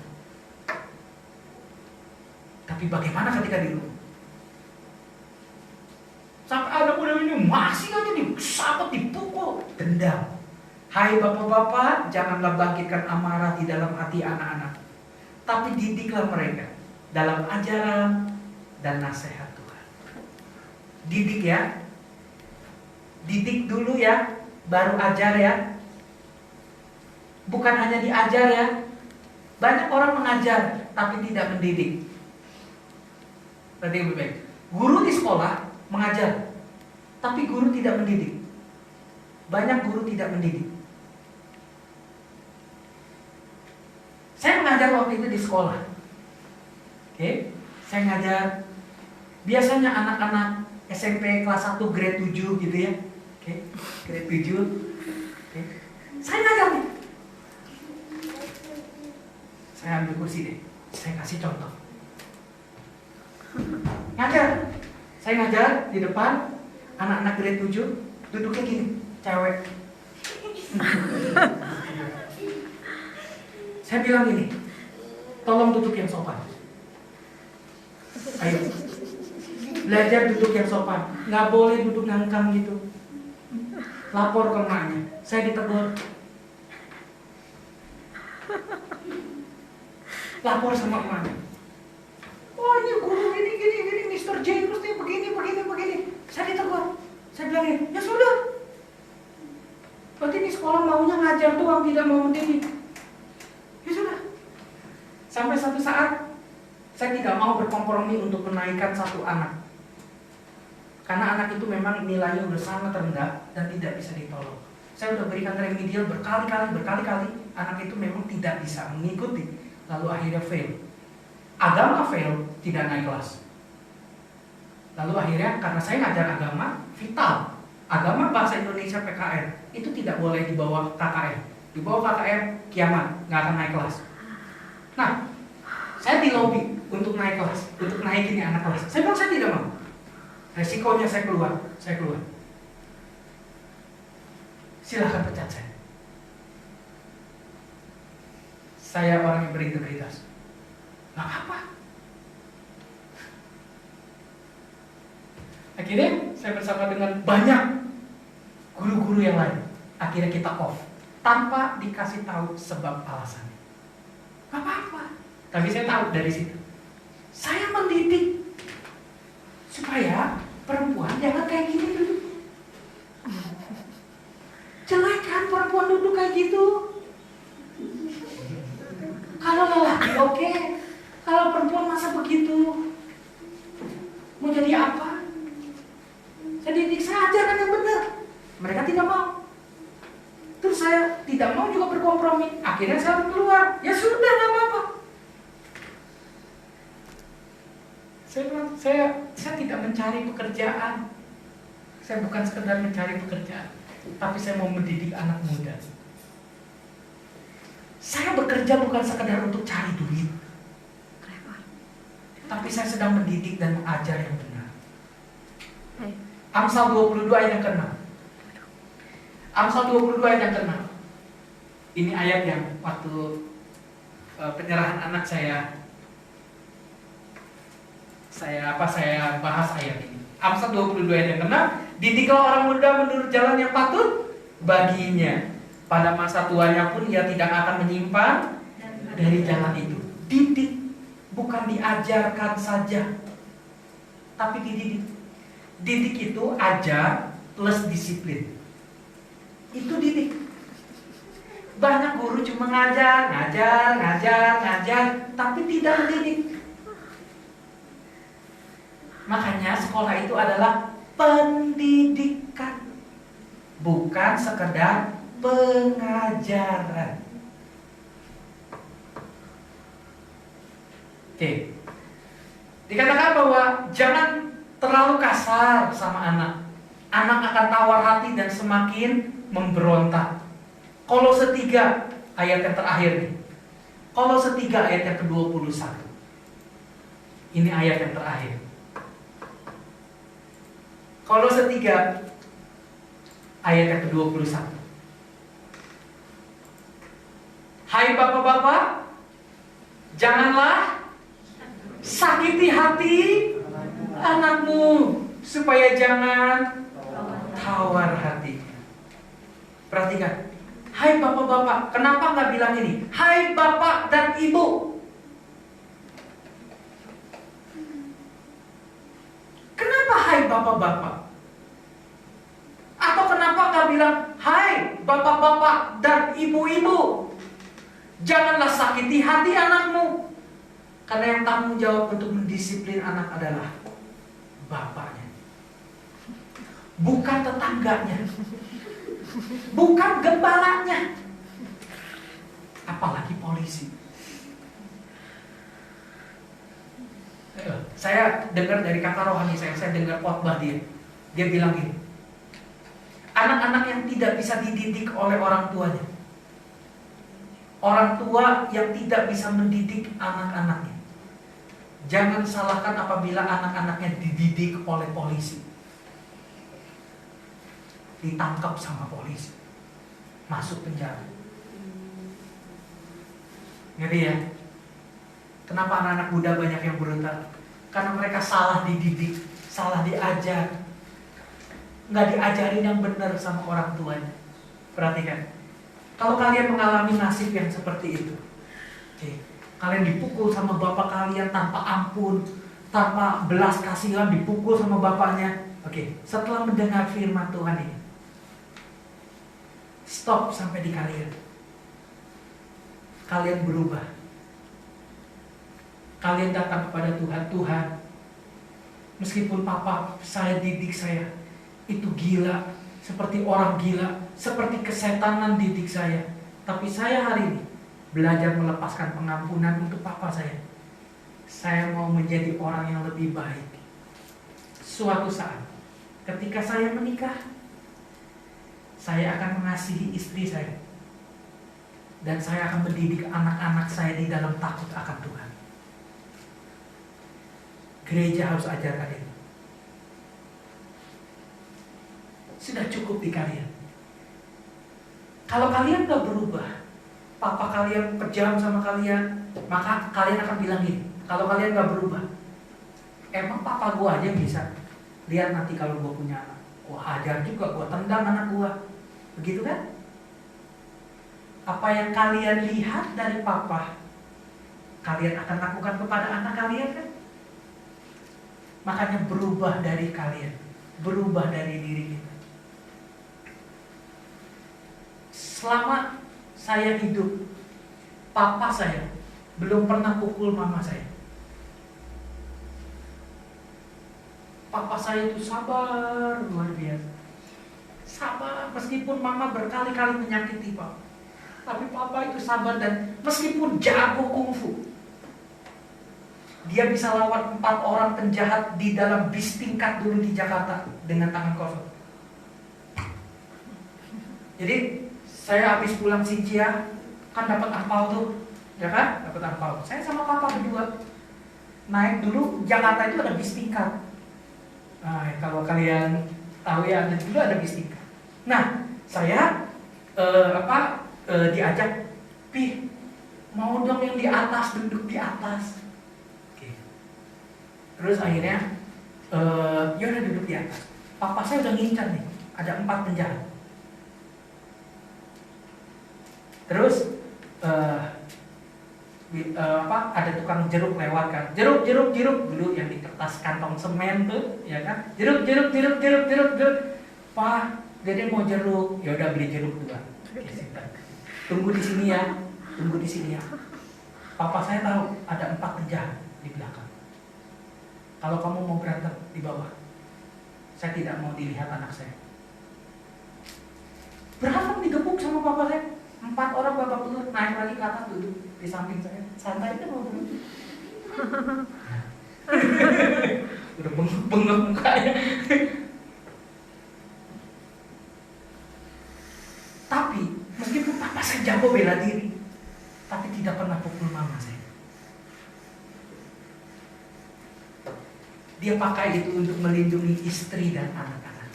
Tapi bagaimana ketika di rumah? Sampai ada muda ini masih aja disabet, dipukul, dendam. Hai bapak-bapak, janganlah bangkitkan amarah di dalam hati anak-anak, tapi didiklah mereka dalam ajaran dan nasihat Tuhan. Didik ya. Didik dulu ya, baru ajar ya. Bukan hanya diajar ya. Banyak orang mengajar tapi tidak mendidik. Berarti lebih baik. Guru di sekolah mengajar, tapi guru tidak mendidik. Banyak guru tidak mendidik. Saya mengajar waktu itu di sekolah. Oke, saya ngajar. Biasanya anak-anak SMP kelas 1 grade 7 gitu ya. Oke, grade 7. Oke. Saya ngajar nih. Saya ambil kursi deh. Saya kasih contoh. Ngajar. Saya ngajar di depan anak-anak grade 7, duduknya gini, cewek. Saya bilang gini, tolong duduk yang sopan. Ayo, belajar duduk yang sopan. Nggak boleh duduk ngangkang gitu. Lapor ke emaknya. Saya ditegur. Lapor sama emaknya. Wah, ini guru gini, Mr. J mesti begini. Saya ditegur. Saya bilang gini, ya sudah. Berarti di sekolah maunya ngajar doang, tidak mau mendidik. Ya sudah. Sampai satu saat saya tidak mau berkompromi untuk menaikkan satu anak. Karena anak itu memang nilainya udah sangat rendah dan tidak bisa ditolong. Saya udah berikan remedial berkali-kali. Anak itu memang tidak bisa mengikuti. Lalu akhirnya fail. Agama fail, tidak naik kelas. Lalu akhirnya karena saya ngajar agama vital, agama bahasa Indonesia PKR itu tidak boleh di bawah KKR. Di bawah KKR kiamat, nggak akan naik kelas. Nah, saya di lobby untuk naik kelas, untuk naikin anak kelas. Saya bilang saya tidak mau. Resikonya saya keluar. Silahkan pecat saya. Saya orang yang berintegritas. Gak apa-apa. Akhirnya saya bersama dengan banyak guru-guru yang lain. Akhirnya kita off tanpa dikasih tahu sebab alasannya. Gak apa-apa. Tapi saya tahu dari situ. Saya mendidik supaya perempuan jangan kayak gini duduk. Jelek kan perempuan duduk kayak gitu. Kalau lelaki oke. Kalau perempuan masa begitu? Mau jadi apa? Saya didik, saya ajarkan yang benar. Mereka tidak mau. Terus saya tidak mau juga berkompromi. Akhirnya saya keluar. Ya sudah, nggak apa-apa. Saya bilang, saya tidak mencari pekerjaan. Saya bukan sekedar mencari pekerjaan, tapi saya mau mendidik anak muda. Saya bekerja bukan sekedar untuk cari duit, tapi saya sedang mendidik dan mengajar yang benar. Amsal 22 ayat yang ke-6. Amsal 22 ayat yang ke-6. Ini ayat yang waktu penyerahan anak saya bahas ayat ini. Amsal 22 ayat yang ke-6. Didiklah orang muda menurut jalan yang patut baginya. Pada masa tuanya pun ia tidak akan menyimpang dari jalan itu. Didik, bukan diajarkan saja, tapi dididik. Didik itu ajar plus disiplin. Itu didik. Banyak guru cuma ngajar, tapi tidak mendidik. Makanya sekolah itu adalah pendidikan, bukan sekedar pengajaran. Oke. Dikatakan bahwa jangan terlalu kasar sama anak. Anak akan tawar hati dan semakin memberontak. Kolose 3 ayat yang terakhir nih. Kolose 3 ayat yang ke-21. Ini ayat yang terakhir. Kolose 3 ayat yang ke-21. Hai bapak-bapak, janganlah sakiti hati anakmu, supaya jangan tawar hati. Perhatikan. Hai bapak-bapak, kenapa nggak bilang ini? Hai bapak dan ibu. Kenapa hai bapak-bapak? Atau kenapa nggak bilang hai bapak-bapak dan ibu-ibu? Janganlah sakiti hati anakmu. Karena yang tanggung jawab untuk mendisiplin anak adalah bapaknya, bukan tetangganya, bukan gembalanya, apalagi polisi. Saya dengar dari kakak rohani saya dengar khotbah dia bilang gini, anak-anak yang tidak bisa dididik oleh orang tuanya, orang tua yang tidak bisa mendidik anak-anaknya, jangan salahkan apabila anak-anaknya dididik oleh polisi, ditangkap sama polisi, masuk penjara. Ngerti ya? Kenapa anak-anak muda banyak yang berontak? Karena mereka salah dididik, salah diajar, nggak diajarin yang benar sama orang tuanya. Perhatikan, kalau kalian mengalami nasib yang seperti itu, kalian dipukul sama bapak kalian tanpa ampun, tanpa belas kasihan, dipukul sama bapaknya. Setelah mendengar firman Tuhan ini, stop sampai di kalian. Kalian berubah. Kalian datang kepada Tuhan. Tuhan, meskipun papa saya didik saya itu gila, seperti orang gila, seperti kesetanan didik saya, tapi saya hari ini belajar melepaskan pengampunan untuk papa saya. Saya mau menjadi orang yang lebih baik. Suatu saat ketika saya menikah, saya akan mengasihi istri saya, dan saya akan mendidik anak-anak saya di dalam takut akan Tuhan. Gereja harus ajarkan itu. Sudah cukup di kalian. Kalau kalian gak berubah, papa kalian kejam sama kalian, maka kalian akan bilang gini, kalau kalian gak berubah, emang papa gua aja bisa. Lihat nanti kalau gua punya anak, gua hajar juga, gua tendang anak gua. Begitu kan? Apa yang kalian lihat dari papa, kalian akan lakukan kepada anak kalian kan? Makanya berubah dari kalian, berubah dari diri kita. Selama saya hidup, papa saya belum pernah pukul mama saya. Papa saya itu sabar luar biasa. Sabar meskipun mama berkali-kali menyakiti papa. Tapi papa itu sabar, dan meskipun jago kungfu, dia bisa lawan 4 orang penjahat di dalam bis tingkat dulu di Jakarta dengan tangan kosong. Jadi saya habis pulang Sincia, kan dapat angpau tuh, ya kan? Dapat angpau. Saya sama papa berdua naik dulu, Jakarta itu ada bis tingkat. Nah, kalau kalian tahu ya, dulu ada bis tingkat. Nah, saya diajak, Pi, mau dong yang di atas, duduk di atas. Terus akhirnya, ya udah duduk di atas. Papa saya udah ngincar nih, ada 4 penjahat. Terus ada tukang jeruk lewat kan, jeruk dulu yang di kertas kantong semen tuh, ya kan, jeruk. Pak, Dede mau jeruk, ya udah beli jeruk 2. Tunggu di sini ya. Papa saya tahu ada 4 penjahat di belakang. Kalau kamu mau berantem di bawah, saya tidak mau dilihat anak saya. Berapa digebuk sama papa saya? 4 orang babak belur, naik lagi ke atas duduk di samping saya. Santai aja ngobrol. Udah bengong mukanya. Tapi meskipun papa saya jago bela diri, tapi tidak pernah pukul mama saya. Dia pakai itu untuk melindungi istri dan anak-anak.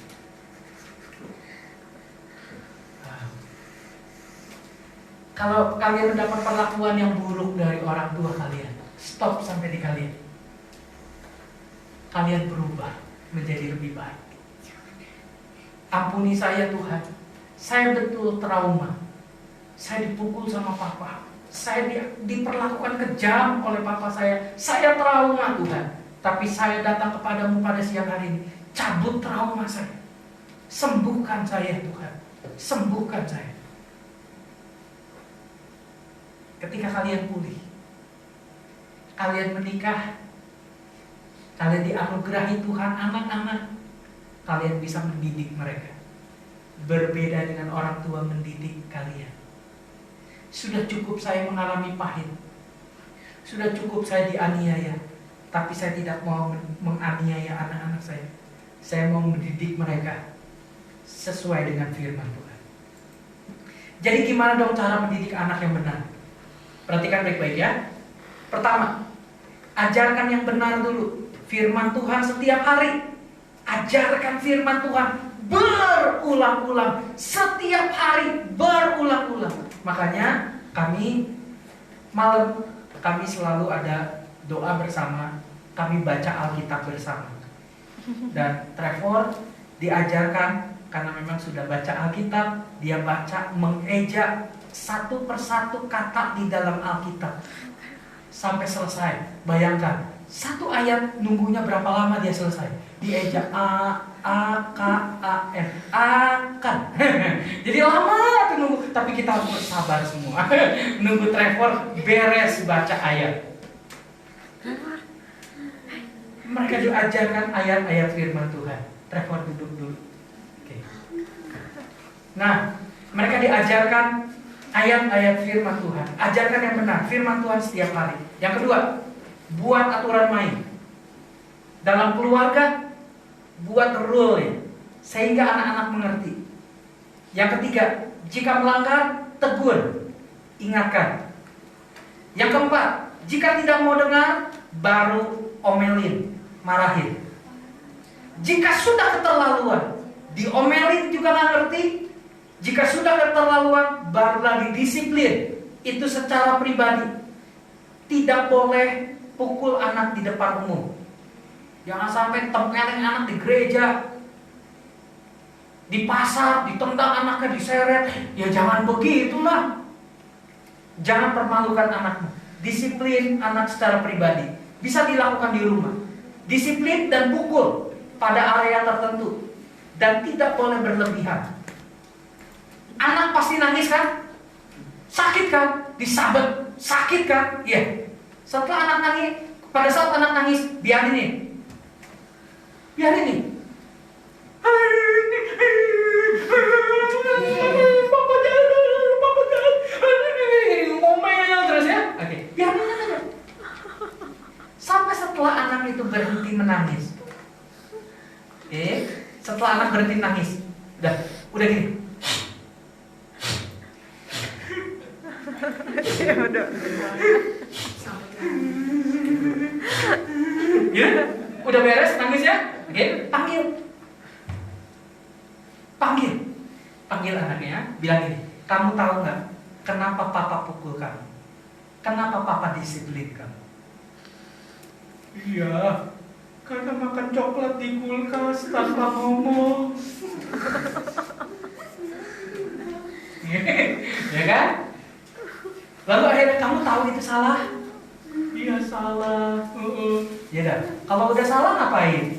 Kalau kalian mendapat perlakuan yang buruk dari orang tua kalian, stop sampai di kalian. Kalian berubah menjadi lebih baik. Ampuni saya Tuhan. Saya betul trauma. Saya dipukul sama papa. Saya diperlakukan kejam oleh papa saya. Saya trauma Tuhan. Tapi saya datang kepadamu pada siang hari ini. Cabut trauma saya. Sembuhkan saya Tuhan. Sembuhkan saya. Ketika kalian pulih, kalian menikah, kalian dianugerahi Tuhan anak-anak, kalian bisa mendidik mereka. Berbeda dengan orang tua mendidik kalian. Sudah cukup saya mengalami pahit. Sudah cukup saya dianiaya. Tapi saya tidak mau menganiaya anak-anak saya. Saya mau mendidik mereka sesuai dengan firman Tuhan. Jadi gimana dong cara mendidik anak yang benar? Perhatikan baik-baik ya. Pertama, ajarkan yang benar dulu. Firman Tuhan setiap hari. Ajarkan firman Tuhan berulang-ulang. Setiap hari berulang-ulang. Makanya malam kami selalu ada doa bersama. Kami baca Alkitab bersama. Dan Trevor diajarkan, karena memang sudah baca Alkitab, dia baca mengeja satu persatu kata di dalam Alkitab sampai selesai. Bayangkan, satu ayat nunggunya berapa lama dia selesai? Dieja A-K-A-N, akan. Jadi lama tuh nunggu, tapi kita harus bersabar semua. Nunggu Trevor beres baca ayat. Mereka diajarkan ayat-ayat firman Tuhan. Trevor duduk dulu. Oke. Nah, mereka diajarkan ayat-ayat firman Tuhan. Ajarkan yang benar, firman Tuhan setiap hari. Yang kedua, buat aturan main. Dalam keluarga, buat rule sehingga anak-anak mengerti. Yang ketiga, jika melanggar, tegur, ingatkan. Yang keempat, jika tidak mau dengar, baru omelin, marahin. Jika sudah keterlaluan, diomelin juga nggak ngerti. Jika sudah keterlaluan, baru lagi disiplin. Itu secara pribadi. Tidak boleh pukul anak di depan umum. Jangan sampai tempelin anak di gereja, di pasar, ditendang anaknya, diseret. Ya jangan begitulah. Jangan permalukan anakmu. Disiplin anak secara pribadi. Bisa dilakukan di rumah. Disiplin dan pukul pada area tertentu. Dan tidak boleh berlebihan. Anak pasti nangis kan? Sakit kan? Disabet. Sakit kan? Iya. Setelah anak nangis, pada saat anak nangis, biarin nih. Biarin nih. Papa jangan. Ngomel terus ya. Oke, biarin aja. Sampai setelah anak itu berhenti menangis. Oke, setelah anak berhenti nangis, udah gini. Ya, udah beres nangis ya? Oke, panggil anaknya, bilang gini, kamu tahu nggak kenapa papa pukul kamu? Kenapa papa disiplin kamu? Iya, karena makan coklat di kulkas tanpa ngomong. Ya kan? Lalu akhirnya kamu tahu itu salah? Iya salah. Ya dah. Kalau udah salah ngapain?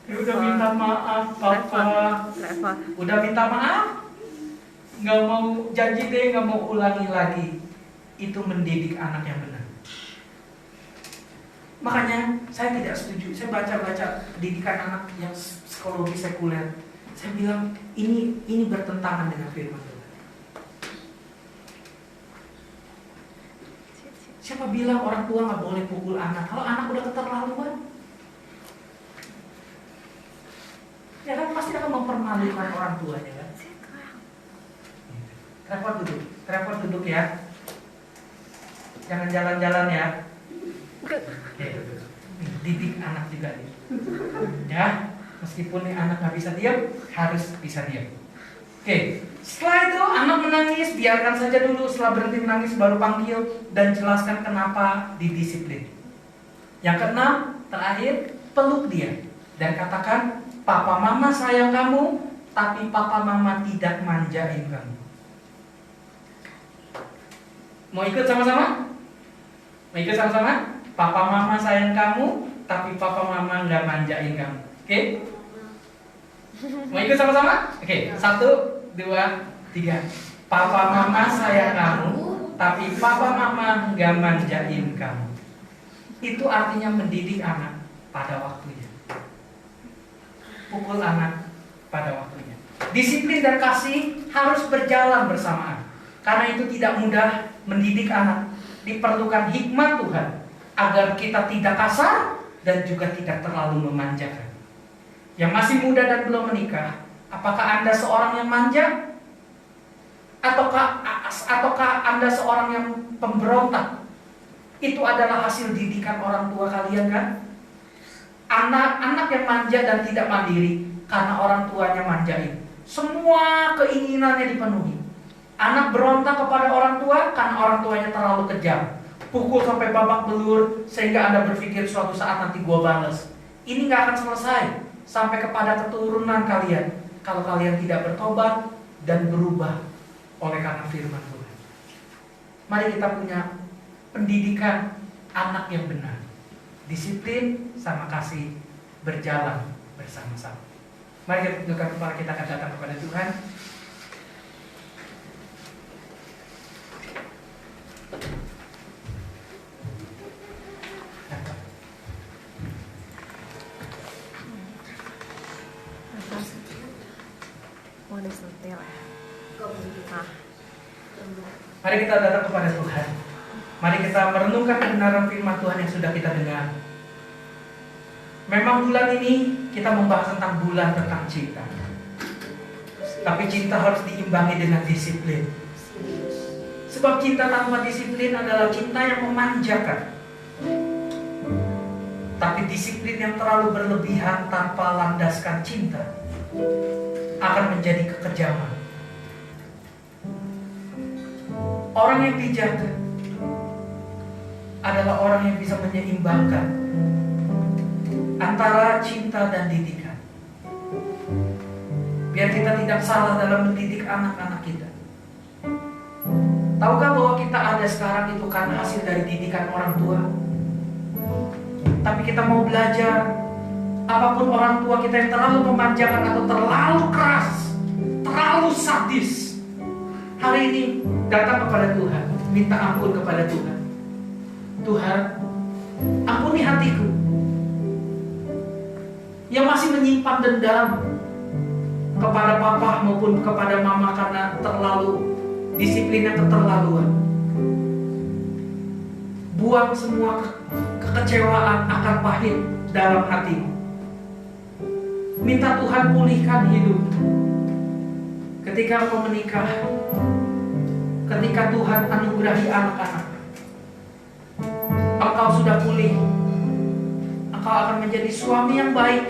Ya udah minta maaf papa. Udah minta maaf? Nggak mau janji deh, nggak mau ulangi lagi. Itu mendidik anak yang benar. Makanya saya tidak setuju. Saya baca-baca pendidikan anak yang psikologi sekuler. Saya bilang ini bertentangan dengan firman Tuhan. Siapa bilang orang tua nggak boleh pukul anak? Kalau anak udah keterlaluan, ya kan pasti akan mempermalukan orang tuanya kan. Trevor duduk ya. Jangan jalan-jalan ya. Oke, didik anak juga nih. Ya, meskipun nih anak nggak bisa diam, harus bisa diam. Oke, setelah itu anak menangis, biarkan saja dulu. Setelah berhenti menangis, baru panggil dan jelaskan kenapa didisiplin. Yang keenam, terakhir, peluk dia dan katakan, papa mama sayang kamu, tapi papa mama tidak manjain kamu. Mau ikut sama-sama? Mau ikut sama-sama? Papa mama sayang kamu, tapi papa mama nggak manjain kamu. Oke? Mau ikut sama-sama? Oke, 1, 2, 3. Papa mama sayang kamu, tapi papa mama nggak manjain kamu. Itu artinya mendidik anak pada waktunya. Pukul anak pada waktunya. Disiplin dan kasih harus berjalan bersamaan. Karena itu tidak mudah mendidik anak. Diperlukan hikmat Tuhan agar kita tidak kasar dan juga tidak terlalu memanjakan. Yang masih muda dan belum menikah, apakah Anda seorang yang manja? Ataukah Anda seorang yang pemberontak? Itu adalah hasil didikan orang tua kalian kan? Anak-anak yang manja dan tidak mandiri karena orang tuanya manjain. Semua keinginannya dipenuhi. Anak berontak kepada orang tua karena orang tuanya terlalu kejam. Pukul sampai babak belur sehingga Anda berpikir suatu saat nanti gua balas. Ini gak akan selesai sampai kepada keturunan kalian kalau kalian tidak bertobat dan berubah oleh karena firman Tuhan. Mari kita punya pendidikan anak yang benar. Disiplin sama kasih berjalan bersama-sama. Mari kita tundukkan kepala kita, akan datang kepada Tuhan. Mari kita datang kepada Tuhan. Mari kita merenungkan kebenaran firman Tuhan yang sudah kita dengar. Memang bulan ini kita membahas tentang bulan tentang cinta. Tapi cinta harus diimbangi dengan disiplin. Sebab cinta tanpa disiplin adalah cinta yang memanjakan. Tapi disiplin yang terlalu berlebihan tanpa landaskan cinta akan menjadi kekejaman. Orang yang bijak adalah orang yang bisa menyeimbangkan antara cinta dan didikan. Biar kita tidak salah dalam mendidik anak-anak kita. Tahukah bahwa kita ada sekarang itu karena hasil dari didikan orang tua? Tapi kita mau belajar. Apapun orang tua kita yang terlalu memanjakan atau terlalu keras, terlalu sadis, hari ini datang kepada Tuhan, minta ampun kepada Tuhan. Tuhan, ampuni hatiku yang masih menyimpan dendam kepada papa maupun kepada mama karena terlalu disiplinnya keterlaluan. Buang semua kekecewaan akar pahit dalam hatimu. Minta Tuhan pulihkan hidup. Ketika engkau menikah, ketika Tuhan anugerahi anak-anak, engkau sudah pulih. Engkau akan menjadi suami yang baik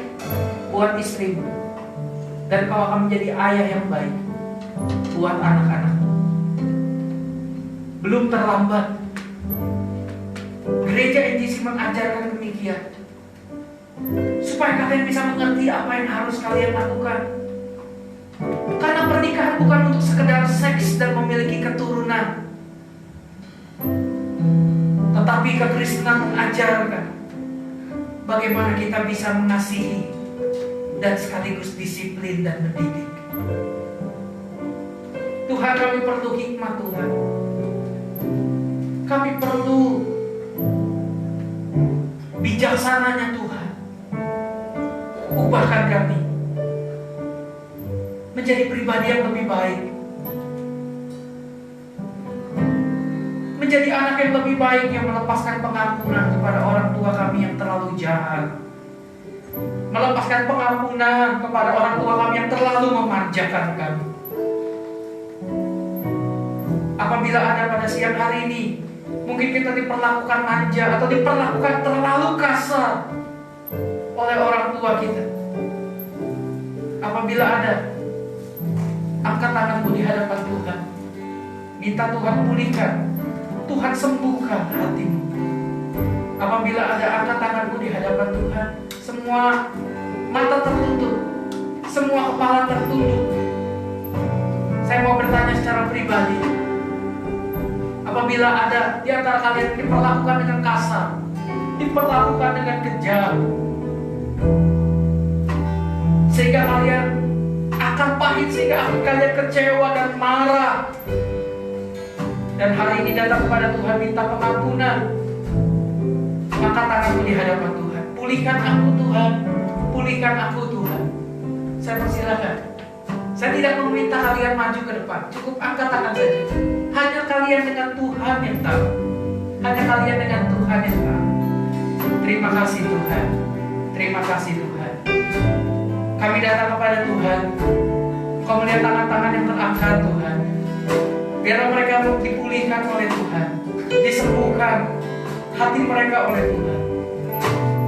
buat istrimu, dan engkau akan menjadi ayah yang baik buat anak-anak. Belum terlambat. Gereja NGC mengajarkan demikian, supaya kalian bisa mengerti apa yang harus kalian lakukan. Karena pernikahan bukan untuk sekedar seks dan memiliki keturunan, tetapi kekristenan mengajarkan bagaimana kita bisa mengasihi dan sekaligus disiplin dan mendidik. Tuhan, kami perlu hikmat Tuhan. Kami perlu bijaksananya Tuhan. Ubahkan kami menjadi pribadi yang lebih baik, menjadi anak yang lebih baik, yang melepaskan pengampunan kepada orang tua kami yang terlalu jahat, melepaskan pengampunan kepada orang tua kami yang terlalu memanjakan kami. Apabila ada pada siang hari ini mungkin kita diperlakukan manja atau diperlakukan terlalu kasar oleh orang tua kita, apabila ada, angkat tanganmu di hadapan Tuhan, minta Tuhan pulihkan, Tuhan sembuhkan hatimu. Apabila ada, angkat tanganmu di hadapan Tuhan, semua mata tertutup, semua kepala tertunduk. Saya mau bertanya secara pribadi, apabila ada di antara kalian diperlakukan dengan kasar, diperlakukan dengan kejam, sehingga kalian akan pahit, sehingga kalian kecewa dan marah, dan hari ini datang kepada Tuhan minta pengampunan, angkat tanganmu di hadapan Tuhan. Pulihkan aku Tuhan, pulihkan aku Tuhan. Saya persilakan. Saya tidak meminta kalian maju ke depan, cukup angkat tangan saja. Hanya kalian dengan Tuhan yang tahu. Hanya kalian dengan Tuhan yang tahu. Terima kasih Tuhan. Terima kasih Tuhan. Kami datang kepada Tuhan. Kau melihat tangan-tangan yang terangkat Tuhan. Biarlah mereka dipulihkan oleh Tuhan, disembuhkan hati mereka oleh Tuhan,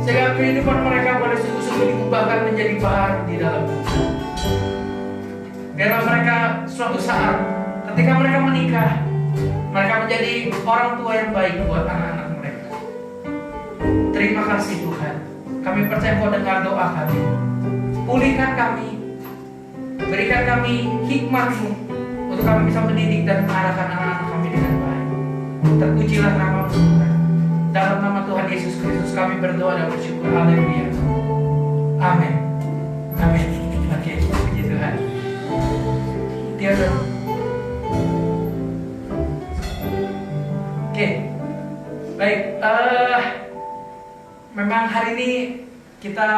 sehingga kehidupan mereka boleh sungguh-sungguh diubahkan menjadi baru di dalam Tuhan. Biarlah mereka suatu saat ketika mereka menikah, mereka menjadi orang tua yang baik buat anak-anak mereka. Terima kasih Tuhan. Kami percaya Kau dengar doa kami. Pulihkan kami, berikan kami hikmat-Mu untuk kami bisa mendidik dan mengarahkan anak-anak kami dengan baik. Terpujilah nama-Mu Tuhan. Dalam nama Tuhan Yesus Kristus kami berdoa dan bersyukur. Haleluya. Amin. Amin. Oke, puji Tuhan. Tiada. Oke. Baik, memang hari ini kita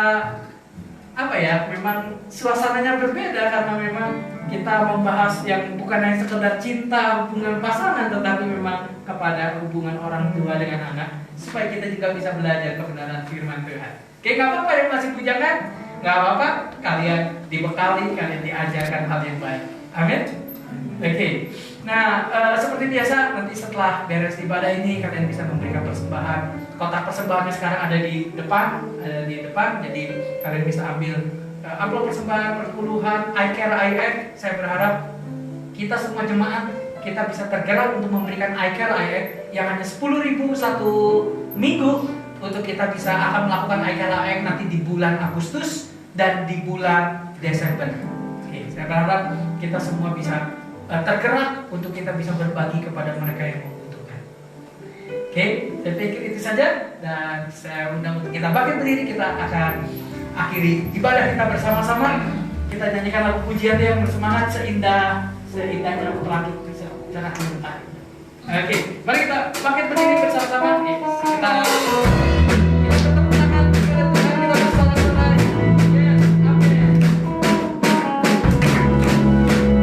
memang suasananya berbeda karena memang kita membahas yang bukan hanya sekedar cinta hubungan pasangan, tetapi memang kepada hubungan orang tua dengan anak, supaya kita juga bisa belajar kebenaran firman Tuhan. Oke, nggak apa-apa yang masih bujangan, nggak apa-apa, kalian dibekali, kalian diajarkan hal yang baik. Amin. Oke. Nah, seperti biasa nanti setelah beres ibadah ini kalian bisa memberikan persembahan. Kotak persembahannya sekarang ada di depan, jadi kalian bisa ambil amplop persembahan perpuluhan iCare IX. Saya berharap kita semua jemaat kita bisa tergerak untuk memberikan iCare IX yang hanya 10.000 satu minggu, untuk kita bisa akan melakukan iCare IX nanti di bulan Agustus dan di bulan Desember. Oke, saya berharap kita semua bisa tergerak untuk kita bisa berbagi kepada mereka yang membutuhkan. Oke, saya pikir itu saja, dan saya undang untuk kita bangkit berdiri. Kita akan akhiri ibadah kita bersama-sama. Kita nyanyikan lagu pujian yang bersemangat, seindahnya pelangi bisa jangan mentari. Oke, mari kita bangkit berdiri bersama-sama. Kita tepuk tangan kepada Tuhan, kita bersorak menari. Yes, amin. Kau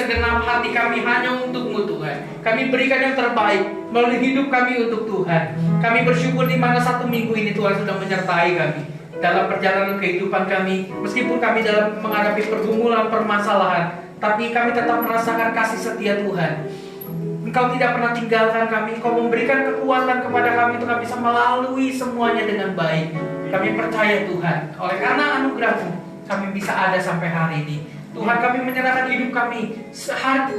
segenap hati kami hanya untuk-Mu Tuhan. Kami berikan yang terbaik melalui hidup kami untuk Tuhan. Kami bersyukur di mana 1 minggu ini Tuhan sudah menyertai kami dalam perjalanan kehidupan kami. Meskipun kami dalam menghadapi pergumulan, permasalahan, tapi kami tetap merasakan kasih setia Tuhan. Engkau tidak pernah tinggalkan kami. Engkau memberikan kekuatan kepada kami untuk kami bisa melalui semuanya dengan baik. Kami percaya Tuhan, oleh karena anugerah-Mu kami bisa ada sampai hari ini. Tuhan, kami menyerahkan hidup kami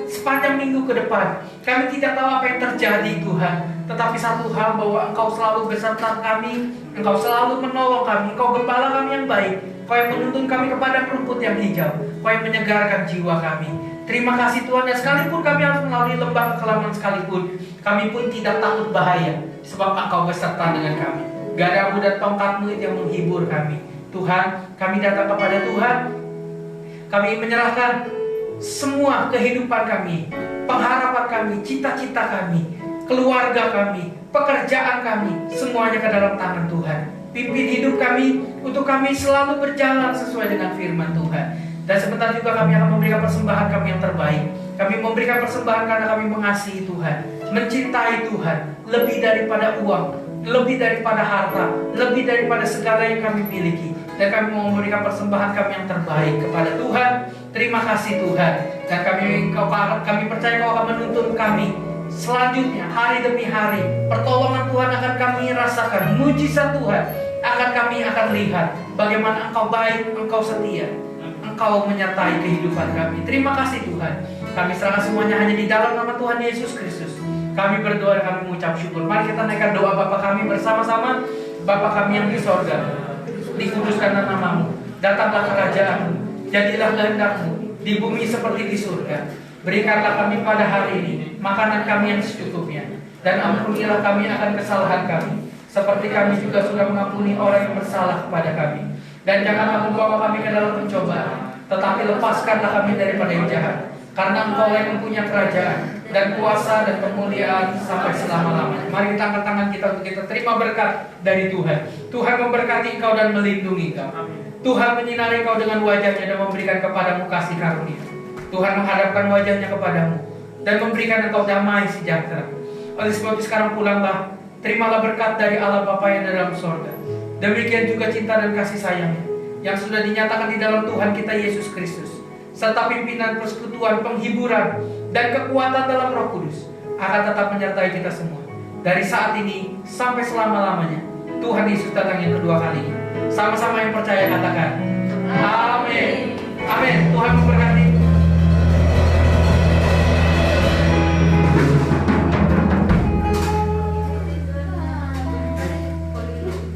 sepanjang minggu ke depan. Kami tidak tahu apa yang terjadi Tuhan, tetapi satu hal, bahwa Engkau selalu beserta kami. Engkau selalu menolong kami. Engkau gembala kami yang baik. Engkau yang menuntun kami kepada rumput yang hijau. Engkau yang menyegarkan jiwa kami. Terima kasih Tuhan. Dan sekalipun kami harus melalui lembah kekelaman sekalipun, kami pun tidak takut bahaya, sebab Engkau beserta dengan kami. Gadamu dan tongkat-Mu itu yang menghibur kami. Tuhan, kami datang kepada Tuhan. Kami menyerahkan semua kehidupan kami, pengharapan kami, cita-cita kami, keluarga kami, pekerjaan kami, semuanya ke dalam tangan Tuhan. Pimpin hidup kami untuk kami selalu berjalan sesuai dengan firman Tuhan. Dan sebentar juga kami akan memberikan persembahan kami yang terbaik. Kami memberikan persembahan karena kami mengasihi Tuhan, mencintai Tuhan, lebih daripada uang, lebih daripada harta, lebih daripada segala yang kami miliki. Dan kami mau memberikan persembahan kami yang terbaik kepada Tuhan. Terima kasih Tuhan. Dan kami percaya Kau akan menuntun kami selanjutnya, hari demi hari. Pertolongan Tuhan akan kami rasakan, mujizat Tuhan kami akan lihat bagaimana Engkau baik, Engkau setia, Engkau menyertai kehidupan kami. Terima kasih Tuhan. Kami serahkan semuanya hanya di dalam nama Tuhan Yesus Kristus. Kami berdoa dan kami mengucap syukur. Mari kita naikkan doa Bapa kami bersama-sama. Bapa kami yang di sorga, dikuduskanlah nama-Mu, datanglah kerajaan-Mu, jadilah kehendak-Mu di bumi seperti di surga. Berikanlah kami pada hari ini makanan kami yang secukupnya, dan ampunilah kami akan kesalahan kami, seperti kami juga sudah mengampuni orang yang bersalah kepada kami. Dan janganlah membawa kami ke dalam pencobaan, tetapi lepaskanlah kami daripada yang jahat. Karena Engkau yang mempunyai kerajaan dan kuasa dan kemuliaan sampai selama-lamanya. Mari kita angkat tangan kita untuk kita terima berkat dari Tuhan. Tuhan memberkati engkau dan melindungi engkau. Tuhan menyinari engkau dengan wajahnya dan memberikan kepadamu kasih karunia. Tuhan menghadapkan wajahnya kepadamu dan memberikan engkau damai sejahtera. Oleh sebab itu sekarang pulanglah, terimalah berkat dari Allah Bapa yang dalam sorga. Demikian juga cinta dan kasih sayangnya yang sudah dinyatakan di dalam Tuhan kita Yesus Kristus, serta pimpinan persekutuan, penghiburan, dan kekuatan dalam Roh Kudus akan tetap menyertai kita semua dari saat ini sampai selama-lamanya. Tuhan Yesus datang yang kedua kalinya. Sama-sama yang percaya katakan amin. Amin. Tuhan memberkati.